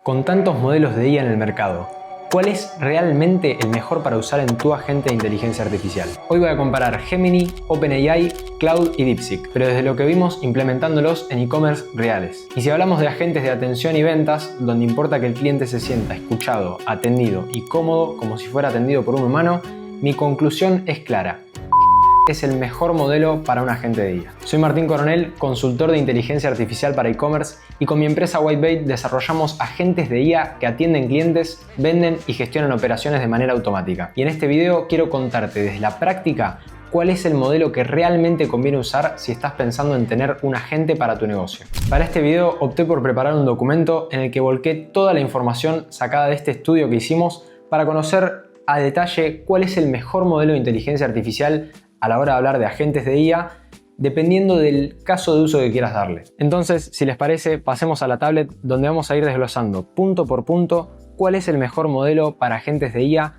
Con tantos modelos de IA en el mercado, ¿cuál es realmente el mejor para usar en tu agente de inteligencia artificial? Hoy voy a comparar Gemini, OpenAI, Claude y DeepSeek, pero desde lo que vimos implementándolos en e-commerce reales. Y si hablamos de agentes de atención y ventas, donde importa que el cliente se sienta escuchado, atendido y cómodo como si fuera atendido por un humano, mi conclusión es clara. Es el mejor modelo para un agente de IA. Soy Martín Coronel, consultor de inteligencia artificial para e-commerce, y con mi empresa Whitebait desarrollamos agentes de IA que atienden clientes, venden y gestionan operaciones de manera automática. Y en este video quiero contarte desde la práctica cuál es el modelo que realmente conviene usar si estás pensando en tener un agente para tu negocio. Para este video opté por preparar un documento en el que volqué toda la información sacada de este estudio que hicimos para conocer a detalle cuál es el mejor modelo de inteligencia artificial a la hora de hablar de agentes de IA, dependiendo del caso de uso que quieras darle. Entonces, si les parece, pasemos a la tablet donde vamos a ir desglosando punto por punto cuál es el mejor modelo para agentes de IA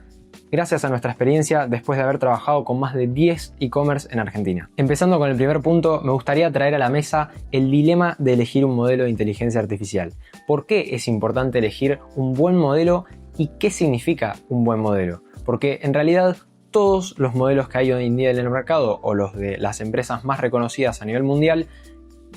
gracias a nuestra experiencia después de haber trabajado con más de 10 e-commerce en Argentina. Empezando con el primer punto, me gustaría traer a la mesa el dilema de elegir un modelo de inteligencia artificial. ¿Por qué es importante elegir un buen modelo y qué significa un buen modelo? Porque en realidad todos los modelos que hay hoy en día en el mercado o los de las empresas más reconocidas a nivel mundial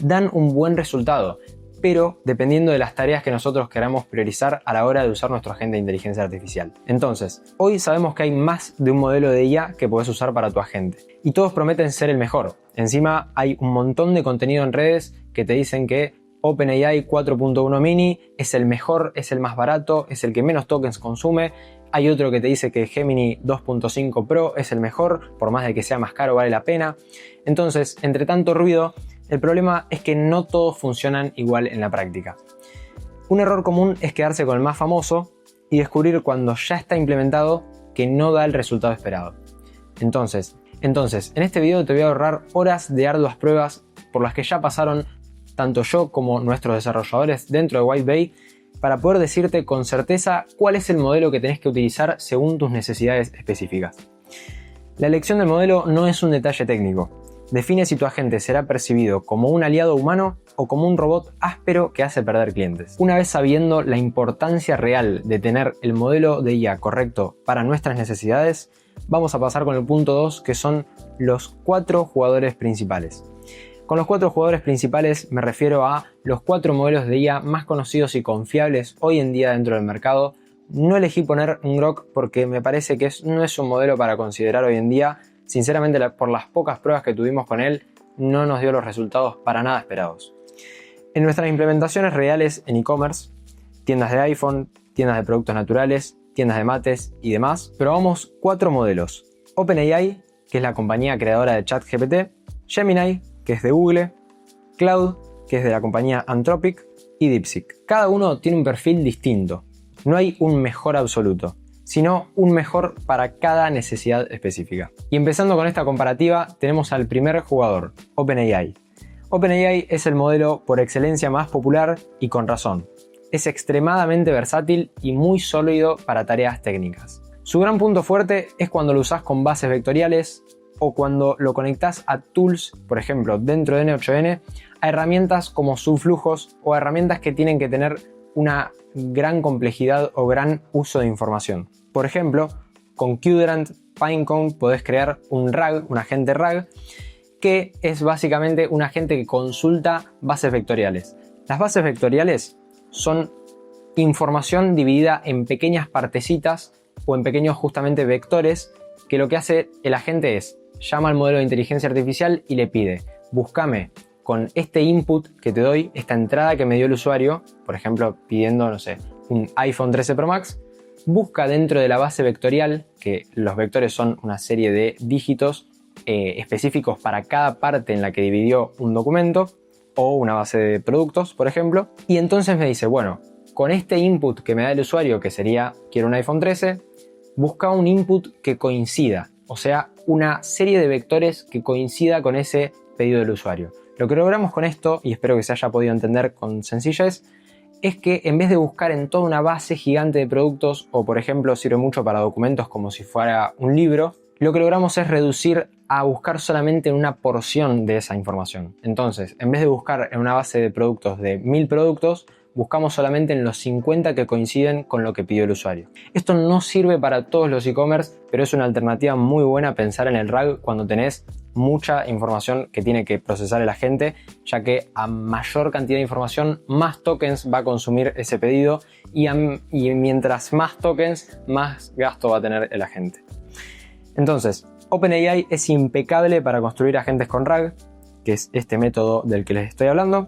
dan un buen resultado, pero dependiendo de las tareas que nosotros queramos priorizar a la hora de usar nuestro agente de inteligencia artificial. Entonces, hoy sabemos que hay más de un modelo de IA que puedes usar para tu agente y todos prometen ser el mejor. Encima hay un montón de contenido en redes que te dicen que OpenAI 4.1 Mini es el mejor, es el más barato, es el que menos tokens consume. Hay otro que te dice que Gemini 2.5 Pro es el mejor, por más de que sea más caro vale la pena. Entonces, entre tanto ruido, el problema es que no todos funcionan igual en la práctica. Un error común es quedarse con el más famoso y descubrir cuando ya está implementado que no da el resultado esperado. Entonces, en este video te voy a ahorrar horas de arduas pruebas por las que ya pasaron tanto yo como nuestros desarrolladores dentro de Whitebait, para poder decirte con certeza cuál es el modelo que tenés que utilizar según tus necesidades específicas. La elección del modelo no es un detalle técnico. Define si tu agente será percibido como un aliado humano o como un robot áspero que hace perder clientes. Una vez sabiendo la importancia real de tener el modelo de IA correcto para nuestras necesidades, vamos a pasar con el punto 2, que son los 4 jugadores principales. Con los 4 jugadores principales me refiero a los 4 modelos de IA más conocidos y confiables hoy en día dentro del mercado. No elegí poner un Grok porque me parece que no es un modelo para considerar hoy en día. Sinceramente, por las pocas pruebas que tuvimos con él, no nos dio los resultados para nada esperados. En nuestras implementaciones reales en e-commerce, tiendas de iPhone, tiendas de productos naturales, tiendas de mates y demás, probamos 4 modelos. OpenAI, que es la compañía creadora de ChatGPT, Gemini, que es de Google, Claude, que es de la compañía Anthropic, y DeepSeek. Cada uno tiene un perfil distinto. No hay un mejor absoluto, sino un mejor para cada necesidad específica. Y empezando con esta comparativa, tenemos al primer jugador, OpenAI. OpenAI es el modelo por excelencia más popular y con razón. Es extremadamente versátil y muy sólido para tareas técnicas. Su gran punto fuerte es cuando lo usas con bases vectoriales o cuando lo conectas a tools, por ejemplo, dentro de N8N, a herramientas como subflujos o herramientas que tienen que tener una gran complejidad o gran uso de información. Por ejemplo, con Qdrant, Pinecone podés crear un RAG, un agente RAG, que es básicamente un agente que consulta bases vectoriales. Las bases vectoriales son información dividida en pequeñas partecitas o en pequeños justamente vectores, que lo que hace el agente es llama al modelo de inteligencia artificial y le pide: búscame con este input que te doy, esta entrada que me dio el usuario, por ejemplo pidiendo, no sé, un iPhone 13 Pro Max, busca dentro de la base vectorial, que los vectores son una serie de dígitos específicos para cada parte en la que dividió un documento o una base de productos, por ejemplo, y entonces me dice, bueno, con este input que me da el usuario, que sería quiero un iPhone 13, busca un input que coincida, o sea, una serie de vectores que coincida con ese pedido del usuario. Lo que logramos con esto, y espero que se haya podido entender con sencillez, es que en vez de buscar en toda una base gigante de productos, o por ejemplo sirve mucho para documentos como si fuera un libro, lo que logramos es reducir a buscar solamente en una porción de esa información. Entonces, en vez de buscar en una base de productos de 1000 productos, buscamos solamente en los 50 que coinciden con lo que pidió el usuario. Esto no sirve para todos los e-commerce, pero es una alternativa muy buena pensar en el RAG cuando tenés mucha información que tiene que procesar el agente, ya que a mayor cantidad de información, más tokens va a consumir ese pedido y mientras más tokens, más gasto va a tener el agente. Entonces, OpenAI es impecable para construir agentes con RAG, que es este método del que les estoy hablando.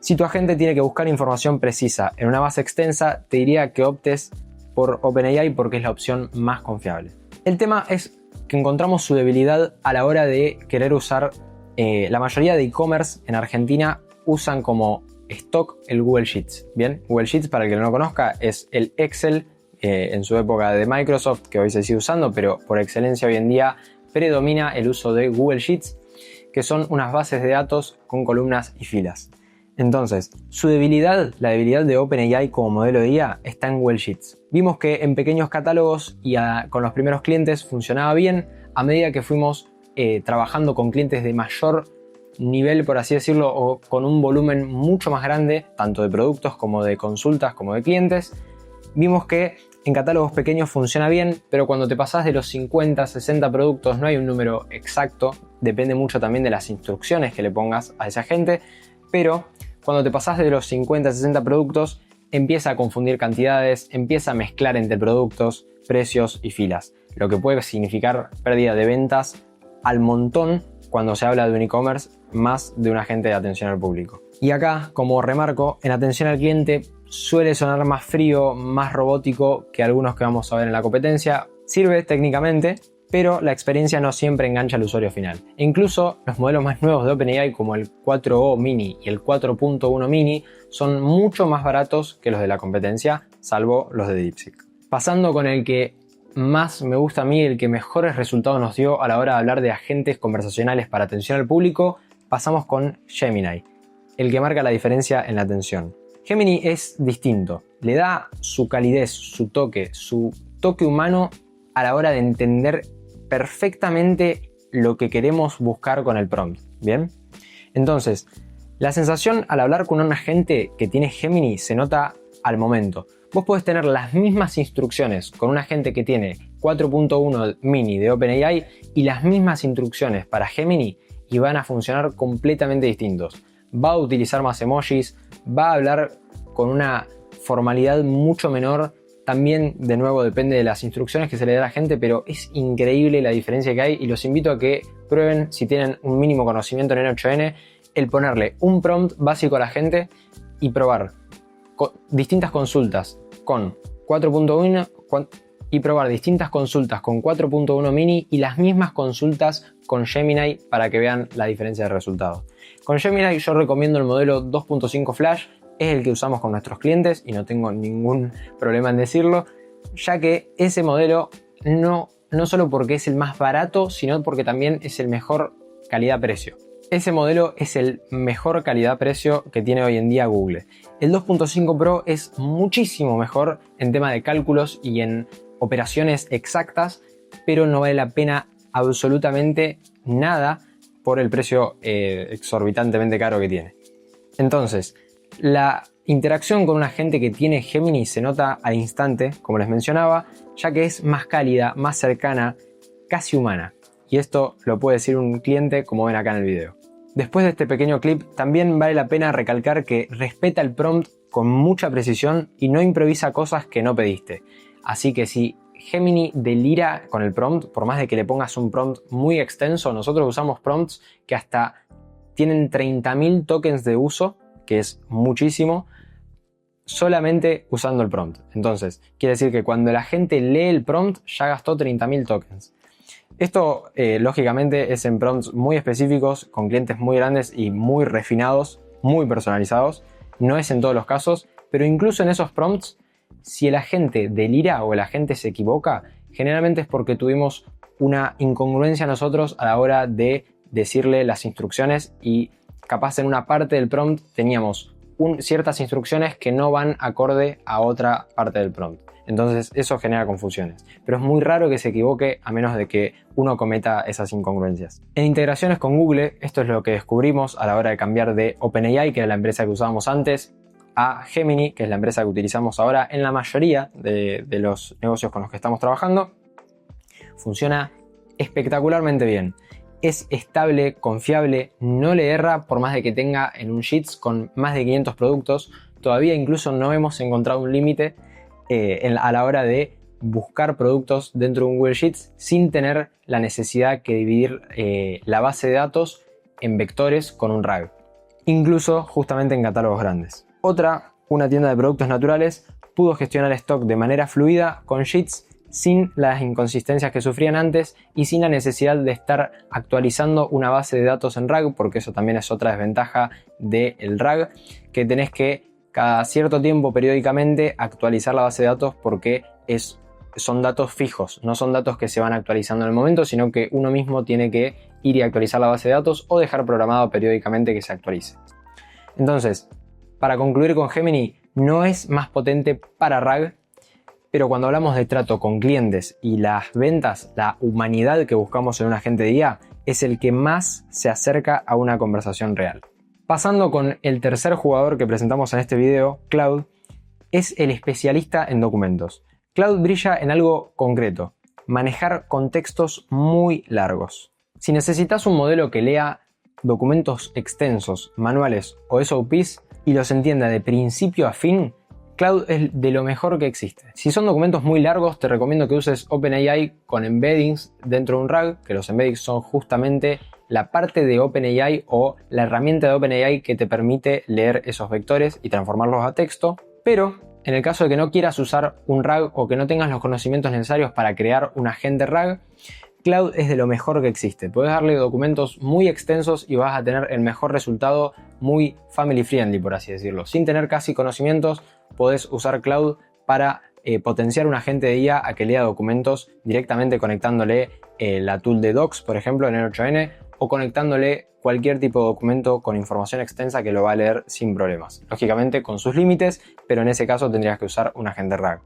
Si tu agente tiene que buscar información precisa en una base extensa, te diría que optes por OpenAI porque es la opción más confiable. El tema es que encontramos su debilidad a la hora de querer usar, la mayoría de e-commerce en Argentina usan como stock el Google Sheets. Bien, Google Sheets, para el que no lo conozca, es el Excel en su época de Microsoft, que hoy se sigue usando, pero por excelencia hoy en día predomina el uso de Google Sheets, que son unas bases de datos con columnas y filas. Entonces, su debilidad, la debilidad de OpenAI como modelo de IA, está en Google Sheets. Vimos que en pequeños catálogos y con los primeros clientes funcionaba bien. A medida que fuimos trabajando con clientes de mayor nivel, por así decirlo, o con un volumen mucho más grande, tanto de productos como de consultas como de clientes, vimos que en catálogos pequeños funciona bien, pero cuando te pasás de los 50, 60 productos, no hay un número exacto, depende mucho también de las instrucciones que le pongas a esa gente, pero cuando te pasás de los 50, 60 productos, empieza a confundir cantidades, empieza a mezclar entre productos, precios y filas, lo que puede significar pérdida de ventas al montón cuando se habla de un e-commerce más de un agente de atención al público. Y acá, como remarco, en atención al cliente suele sonar más frío, más robótico que algunos que vamos a ver en la competencia. Sirve técnicamente, pero la experiencia no siempre engancha al usuario final. E incluso los modelos más nuevos de OpenAI, como el 4o Mini y el 4.1 Mini, son mucho más baratos que los de la competencia, salvo los de DeepSeek. Pasando con el que más me gusta a mí, el que mejores resultados nos dio a la hora de hablar de agentes conversacionales para atención al público, pasamos con Gemini, el que marca la diferencia en la atención. Gemini es distinto, le da su calidez, su toque humano a la hora de entender perfectamente lo que queremos buscar con el prompt, ¿bien? Entonces, la sensación al hablar con un agente que tiene Gemini se nota al momento. Vos podés tener las mismas instrucciones con un agente que tiene 4.1 Mini de OpenAI y las mismas instrucciones para Gemini y van a funcionar completamente distintos. Va a utilizar más emojis, va a hablar con una formalidad mucho menor. También, de nuevo, depende de las instrucciones que se le da a la gente, pero es increíble la diferencia que hay y los invito a que prueben, si tienen un mínimo conocimiento en N8N, el ponerle un prompt básico a la gente y probar distintas consultas con 4.1 y probar distintas consultas con 4.1 Mini y las mismas consultas con Gemini para que vean la diferencia de resultados. Con Gemini yo recomiendo el modelo 2.5 Flash, es el que usamos con nuestros clientes y no tengo ningún problema en decirlo, ya que ese modelo no solo porque es el más barato, sino porque también es el mejor calidad-precio. Ese modelo es el mejor calidad-precio que tiene hoy en día Google. El 2.5 Pro es muchísimo mejor en tema de cálculos y en operaciones exactas, pero no vale la pena absolutamente nada por el precio exorbitantemente caro que tiene. Entonces, la interacción con un agente que tiene Gemini se nota al instante, como les mencionaba, ya que es más cálida, más cercana, casi humana. Y esto lo puede decir un cliente, como ven acá en el video. Después de este pequeño clip, también vale la pena recalcar que respeta el prompt con mucha precisión y no improvisa cosas que no pediste. Así que si Gemini delira con el prompt, por más de que le pongas un prompt muy extenso, nosotros usamos prompts que hasta tienen 30.000 tokens de uso, que es muchísimo, solamente usando el prompt. Entonces, quiere decir que cuando la gente lee el prompt ya gastó 30.000 tokens. Esto, lógicamente, es en prompts muy específicos, con clientes muy grandes y muy refinados, muy personalizados. No es en todos los casos, pero incluso en esos prompts, si el agente delira o el agente se equivoca, generalmente es porque tuvimos una incongruencia nosotros a la hora de decirle las instrucciones y capaz en una parte del prompt teníamos ciertas instrucciones que no van acorde a otra parte del prompt. Entonces eso genera confusiones, pero es muy raro que se equivoque a menos de que uno cometa esas incongruencias. En integraciones con Google, esto es lo que descubrimos a la hora de cambiar de OpenAI, que era la empresa que usábamos antes, a Gemini, que es la empresa que utilizamos ahora en la mayoría de los negocios con los que estamos trabajando, funciona espectacularmente bien. Es estable, confiable, no le erra por más de que tenga en un Sheets con más de 500 productos. Todavía incluso no hemos encontrado un límite a la hora de buscar productos dentro de un Google Sheets sin tener la necesidad que dividir la base de datos en vectores con un RAG, incluso justamente en catálogos grandes. Una tienda de productos naturales, pudo gestionar stock de manera fluida con Sheets sin las inconsistencias que sufrían antes y sin la necesidad de estar actualizando una base de datos en RAG, porque eso también es otra desventaja del RAG, que tenés que cada cierto tiempo periódicamente actualizar la base de datos porque son datos fijos, no son datos que se van actualizando en el momento, sino que uno mismo tiene que ir y actualizar la base de datos o dejar programado periódicamente que se actualice. Entonces, para concluir con Gemini, no es más potente para RAG, pero cuando hablamos de trato con clientes y las ventas, la humanidad que buscamos en un agente de IA es el que más se acerca a una conversación real. Pasando con el tercer jugador que presentamos en este video, Claude, es el especialista en documentos. Claude brilla en algo concreto: manejar contextos muy largos. Si necesitas un modelo que lea documentos extensos, manuales o SOPs y los entienda de principio a fin, Claude es de lo mejor que existe. Si son documentos muy largos, te recomiendo que uses OpenAI con embeddings dentro de un RAG, que los embeddings son justamente la parte de OpenAI o la herramienta de OpenAI que te permite leer esos vectores y transformarlos a texto. Pero en el caso de que no quieras usar un RAG o que no tengas los conocimientos necesarios para crear un agente RAG, Claude es de lo mejor que existe. Puedes darle documentos muy extensos y vas a tener el mejor resultado, muy family friendly, por así decirlo. Sin tener casi conocimientos, podés usar Claude para potenciar un agente de IA a que lea documentos directamente conectándole la tool de Docs, por ejemplo, en N8N, o conectándole cualquier tipo de documento con información extensa que lo va a leer sin problemas. Lógicamente con sus límites, pero en ese caso tendrías que usar un agente RAG.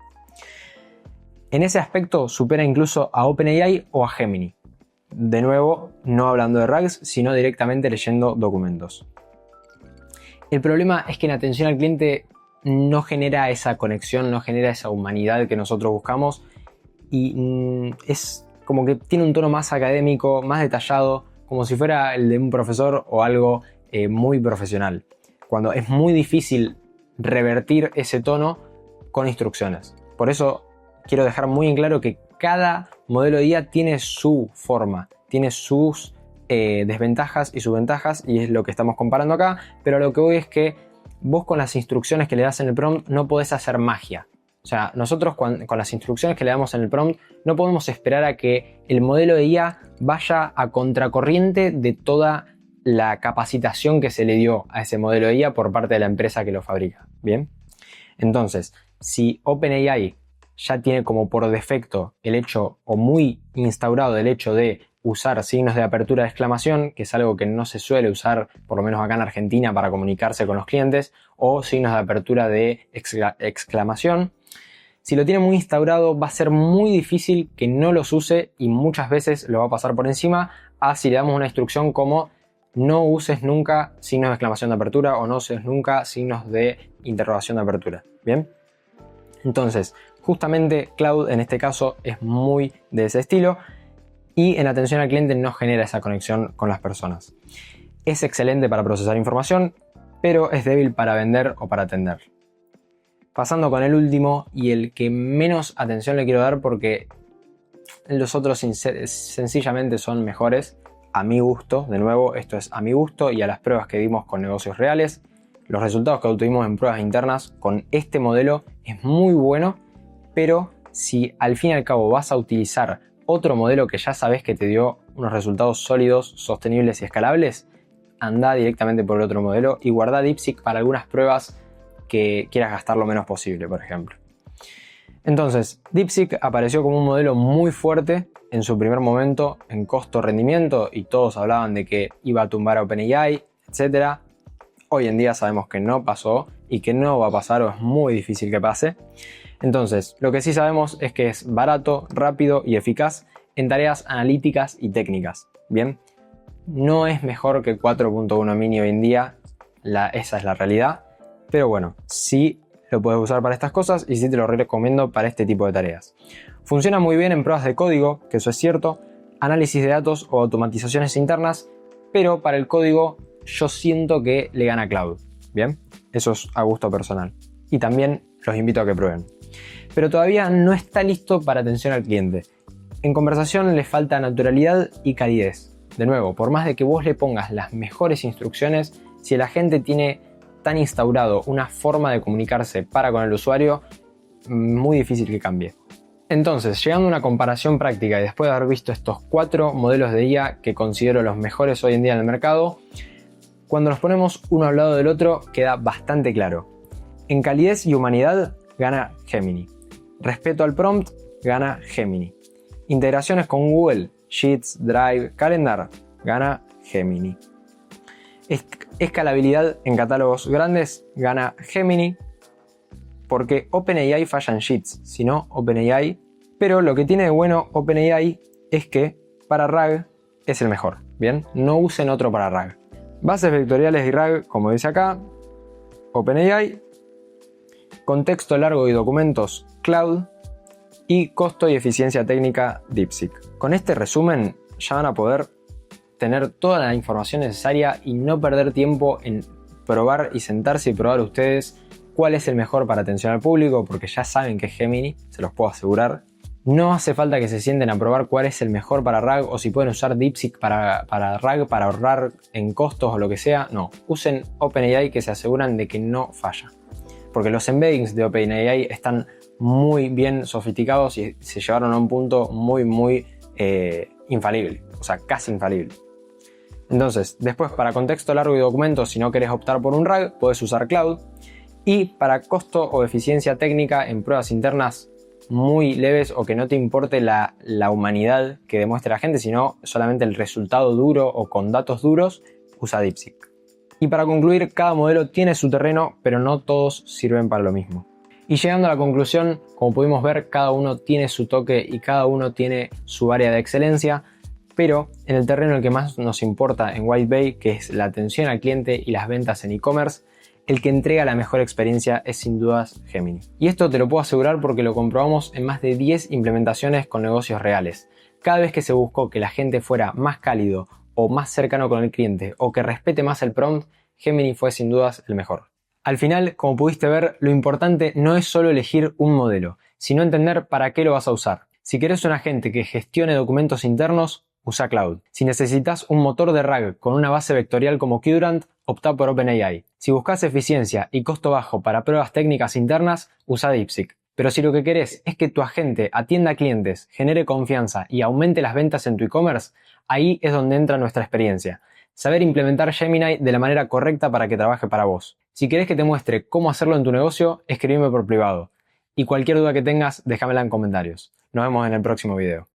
En ese aspecto supera incluso a OpenAI o a Gemini. De nuevo, no hablando de RAGs, sino directamente leyendo documentos. El problema es que en atención al cliente no genera esa conexión, no genera esa humanidad que nosotros buscamos y es como que tiene un tono más académico, más detallado, como si fuera el de un profesor o algo muy profesional, cuando es muy difícil revertir ese tono con instrucciones. Por eso quiero dejar muy en claro que cada modelo de IA tiene su forma, tiene sus desventajas y sus ventajas, y es lo que estamos comparando acá, pero lo que voy es que vos con las instrucciones que le das en el prompt no podés hacer magia. O sea, nosotros con las instrucciones que le damos en el prompt no podemos esperar a que el modelo de IA vaya a contracorriente de toda la capacitación que se le dio a ese modelo de IA por parte de la empresa que lo fabrica. ¿Bien? Entonces, si OpenAI ya tiene como por defecto el hecho, o muy instaurado el hecho de usar signos de apertura de exclamación, que es algo que no se suele usar, por lo menos acá en Argentina, para comunicarse con los clientes, o signos de apertura de exclamación. Si lo tiene muy instaurado, va a ser muy difícil que no los use y muchas veces lo va a pasar por encima a si le damos una instrucción como no uses nunca signos de exclamación de apertura o no uses nunca signos de interrogación de apertura. ¿Bien? Entonces, justamente Claude en este caso es muy de ese estilo y en atención al cliente no genera esa conexión con las personas. Es excelente para procesar información, pero es débil para vender o para atender. Pasando con el último y el que menos atención le quiero dar porque los otros sencillamente son mejores a mi gusto. De nuevo, esto es a mi gusto y a las pruebas que dimos con negocios reales. Los resultados que obtuvimos en pruebas internas con este modelo es muy bueno, pero si al fin y al cabo vas a utilizar otro modelo que ya sabes que te dio unos resultados sólidos, sostenibles y escalables, anda directamente por el otro modelo y guarda DeepSeek para algunas pruebas que quieras gastar lo menos posible, por ejemplo. Entonces, DeepSeek apareció como un modelo muy fuerte en su primer momento en costo-rendimiento y todos hablaban de que iba a tumbar a OpenAI, etc. Hoy en día sabemos que no pasó y que no va a pasar o es muy difícil que pase. Entonces, lo que sí sabemos es que es barato, rápido y eficaz en tareas analíticas y técnicas. Bien, no es mejor que 4.1 mini hoy en día, esa es la realidad, pero bueno, sí lo puedes usar para estas cosas y sí te lo recomiendo para este tipo de tareas. Funciona muy bien en pruebas de código, que eso es cierto, análisis de datos o automatizaciones internas, pero para el código yo siento que le gana Cloud. Bien, eso es a gusto personal. Y también los invito a que prueben. Pero todavía no está listo para atención al cliente. En conversación le falta naturalidad y calidez. De nuevo, por más de que vos le pongas las mejores instrucciones, si el agente tiene tan instaurado una forma de comunicarse para con el usuario, muy difícil que cambie. Entonces, llegando a una comparación práctica y después de haber visto estos 4 modelos de IA que considero los mejores hoy en día en el mercado, cuando los ponemos uno al lado del otro queda bastante claro. En calidez y humanidad gana Gemini. Respeto al prompt gana Gemini. Integraciones con Google, Sheets, Drive, Calendar, gana Gemini. Escalabilidad en catálogos grandes, gana Gemini, porque OpenAI falla en Sheets, si no OpenAI. Pero lo que tiene de bueno OpenAI es que para RAG es el mejor, ¿bien? No usen otro para RAG. Bases vectoriales y RAG, como dice acá, OpenAI. Contexto largo y documentos, Cloud. Y costo y eficiencia técnica, DeepSeek. Con este resumen ya van a poder tener toda la información necesaria y no perder tiempo en probar y sentarse y probar ustedes cuál es el mejor para atención al público, porque ya saben que es Gemini, se los puedo asegurar. No hace falta que se sienten a probar cuál es el mejor para RAG o si pueden usar DeepSeek para RAG, para ahorrar en costos o lo que sea. No, usen OpenAI, que se aseguran de que no falla. Porque los embeddings de OpenAI están muy bien sofisticados y se llevaron a un punto muy infalible, o sea, casi infalible. Entonces, después para contexto largo y documentos, si no querés optar por un RAG, puedes usar Cloud. Y para costo o eficiencia técnica en pruebas internas muy leves o que no te importe la humanidad que demuestre la gente, sino solamente el resultado duro o con datos duros, usa DeepSeek. Y para concluir, cada modelo tiene su terreno, pero no todos sirven para lo mismo. Y llegando a la conclusión, como pudimos ver, cada uno tiene su toque y cada uno tiene su área de excelencia, pero en el terreno el que más nos importa en Whitebay, que es la atención al cliente y las ventas en e-commerce, el que entrega la mejor experiencia es sin dudas Gemini. Y esto te lo puedo asegurar porque lo comprobamos en más de 10 implementaciones con negocios reales. Cada vez que se buscó que la gente fuera más cálido o más cercano con el cliente o que respete más el prompt, Gemini fue sin dudas el mejor. Al final, como pudiste ver, lo importante no es solo elegir un modelo, sino entender para qué lo vas a usar. Si querés un agente que gestione documentos internos, usa Cloud. Si necesitas un motor de RAG con una base vectorial como Qdrant, opta por OpenAI. Si buscas eficiencia y costo bajo para pruebas técnicas internas, usa DeepSeek. Pero si lo que querés es que tu agente atienda a clientes, genere confianza y aumente las ventas en tu e-commerce, ahí es donde entra nuestra experiencia. Saber implementar Gemini de la manera correcta para que trabaje para vos. Si querés que te muestre cómo hacerlo en tu negocio, escribime por privado. Y cualquier duda que tengas, déjamela en comentarios. Nos vemos en el próximo video.